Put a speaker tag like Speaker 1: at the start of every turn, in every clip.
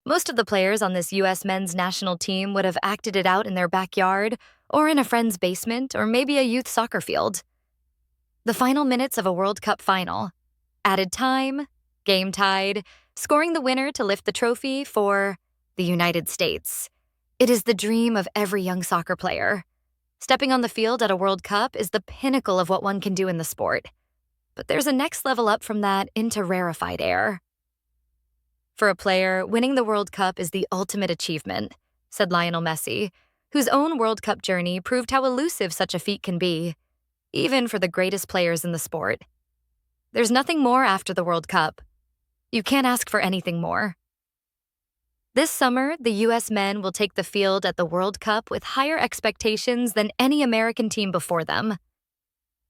Speaker 1: Most of the players on this U.S. men's national team would have acted it out in their backyard, or in a friend's basement, or maybe a youth soccer field. The final minutes of a World Cup final. Added time, game tied, scoring the winner to lift the trophy for the United States. It is the dream of every young soccer player. Stepping on the field at a World Cup is the pinnacle of what one can do in the sport. But there's a next level up from that into rarefied air. For a player, winning the World Cup is the ultimate achievement, said Lionel Messi, whose own World Cup journey proved how elusive such a feat can be, even for the greatest players in the sport. There's nothing more after the World Cup. You can't ask for anything more. This summer, the U.S. men will take the field at the World Cup with higher expectations than any American team before them.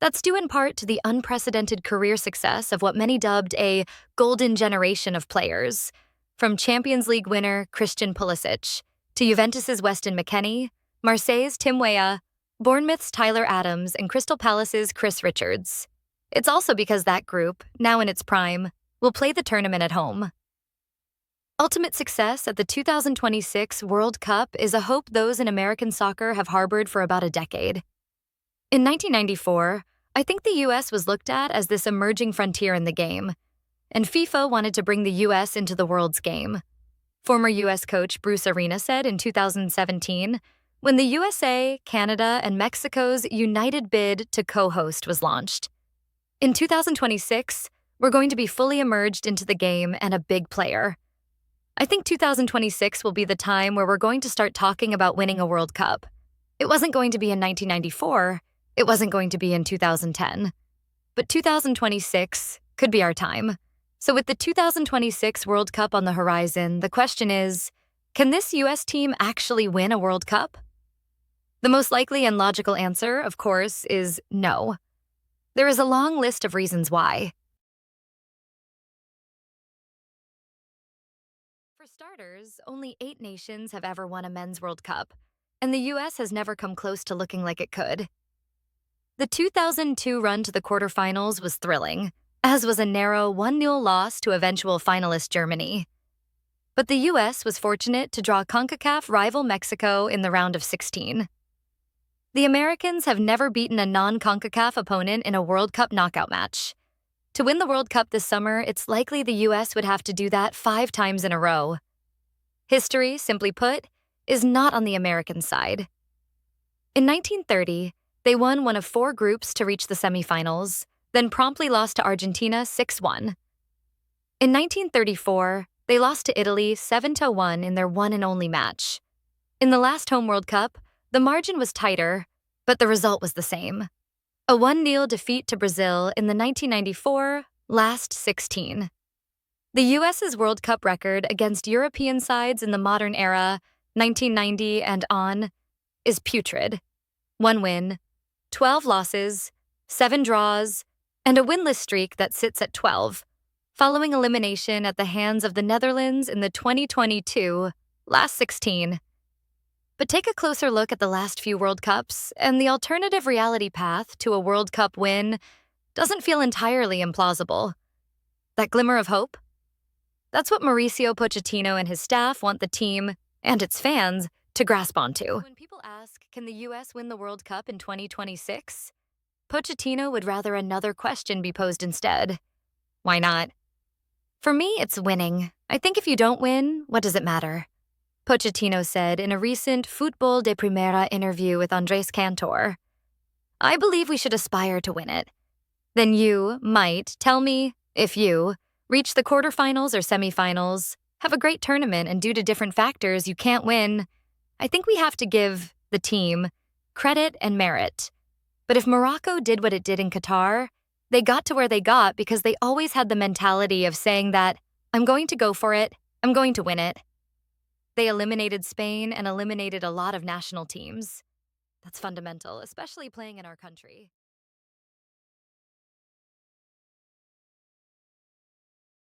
Speaker 1: That's due in part to the unprecedented career success of what many dubbed a golden generation of players, from Champions League winner Christian Pulisic to Juventus's Weston McKennie, Marseille's Tim Weah, Bournemouth's Tyler Adams, and Crystal Palace's Chris Richards. It's also because that group, now in its prime, will play the tournament at home. Ultimate success at the 2026 World Cup is a hope those in American soccer have harbored for about a decade. In 1994, I think the U.S. was looked at as this emerging frontier in the game, and FIFA wanted to bring the U.S. into the world's game. Former U.S. coach Bruce Arena said in 2017, when the USA, Canada, and Mexico's united bid to co-host was launched. In 2026, we're going to be fully emerged into the game and a big player. I think 2026 will be the time where we're going to start talking about winning a World Cup. It wasn't going to be in 1994. It wasn't going to be in 2010. But 2026 could be our time. So with the 2026 World Cup on the horizon, the question is, can this U.S. team actually win a World Cup? The most likely and logical answer, of course, is no. There is a long list of reasons why. For starters, only 8 nations have ever won a men's World Cup, and the U.S. has never come close to looking like it could. The 2002 run to the quarterfinals was thrilling, as was a narrow 1-0 loss to eventual finalist Germany. But the U.S. was fortunate to draw CONCACAF rival Mexico in the round of 16. The Americans have never beaten a non-CONCACAF opponent in a World Cup knockout match. To win the World Cup this summer, it's likely the U.S. would have to do that 5 times in a row. History, simply put, is not on the American side. In 1930, they won one of 4 groups to reach the semifinals, then promptly lost to Argentina 6-1. In 1934, they lost to Italy 7-1 in their one and only match. In the last home World Cup, the margin was tighter, but the result was the same. A 1-0 defeat to Brazil in the 1994 last 16. The U.S.'s World Cup record against European sides in the modern era, 1990 and on, is putrid. 1 win, 12 losses, 7 draws, and a winless streak that sits at 12, following elimination at the hands of the Netherlands in the 2022 last 16. But take a closer look at the last few World Cups, and the alternative reality path to a World Cup win doesn't feel entirely implausible. That glimmer of hope? That's what Mauricio Pochettino and his staff want the team, and its fans, to grasp onto. When people ask, can the U.S. win the World Cup in 2026? Pochettino would rather another question be posed instead. Why not? For me, it's winning. I think if you don't win, what does it matter? Pochettino said in a recent Futbol de Primera interview with Andrés Cantor. I believe we should aspire to win it. Then you might tell me, if you reach the quarterfinals or semifinals, have a great tournament, and due to different factors you can't win, I think we have to give the team credit and merit. But if Morocco did what it did in Qatar, they got to where they got because they always had the mentality of saying that, I'm going to go for it, I'm going to win it. They eliminated Spain and eliminated a lot of national teams. That's fundamental, especially playing in our country.